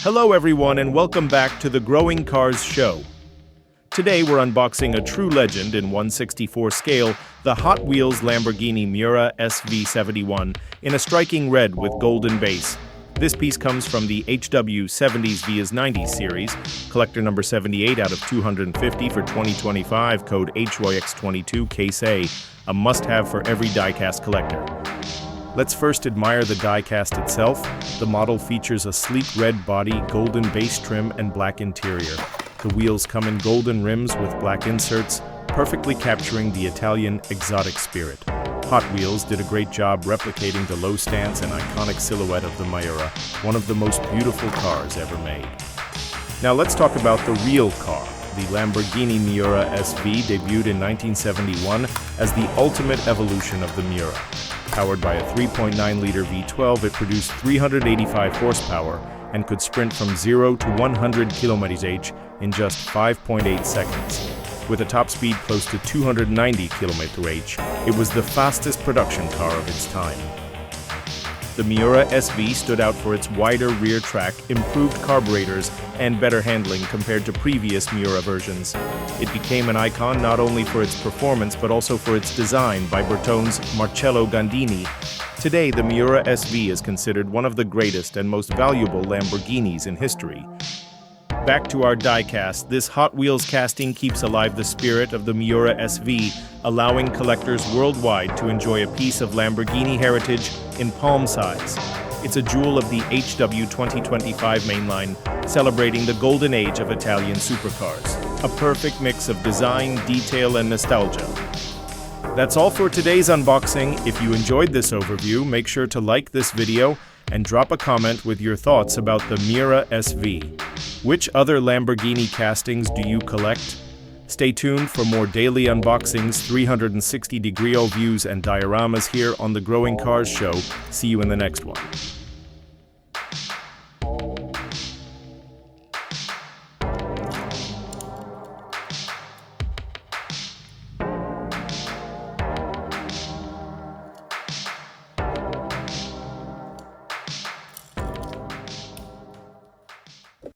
Hello everyone and welcome back to the Growing Cars Show. Today we're unboxing a true legend in 1/64 scale, the Hot Wheels Lamborghini Miura SV71 in a striking red with golden base. This piece comes from the HW70s vs 90s series, collector number 78 out of 250 for 2025, code HYX22 Case a must-have for every diecast collector. Let's first admire the diecast itself. The model features a sleek red body, golden base trim, and black interior. The wheels come in golden rims with black inserts, perfectly capturing the Italian exotic spirit. Hot Wheels did a great job replicating the low stance and iconic silhouette of the Miura, one of the most beautiful cars ever made. Now let's talk about the real car. The Lamborghini Miura SV debuted in 1971 as the ultimate evolution of the Miura. Powered by a 3.9-liter V12, it produced 385 horsepower and could sprint from 0 to 100 km/h in just 5.8 seconds. With a top speed close to 290 km/h, it was the fastest production car of its time. The Miura SV stood out for its wider rear track, improved carburetors, and better handling compared to previous Miura versions. It became an icon not only for its performance but also for its design by Bertone's Marcello Gandini. Today, the Miura SV is considered one of the greatest and most valuable Lamborghinis in history. Back to our diecast, this Hot Wheels casting keeps alive the spirit of the Miura SV, allowing collectors worldwide to enjoy a piece of Lamborghini heritage in palm size. It's a jewel of the HW2025 mainline, celebrating the golden age of Italian supercars. A perfect mix of design, detail, and nostalgia. That's all for today's unboxing. If you enjoyed this overview, make sure to like this video and drop a comment with your thoughts about the Miura SV. Which other Lamborghini castings do you collect? Stay tuned for more daily unboxings, 360-degree views, and dioramas here on the Growing Cars Show. See you in the next one.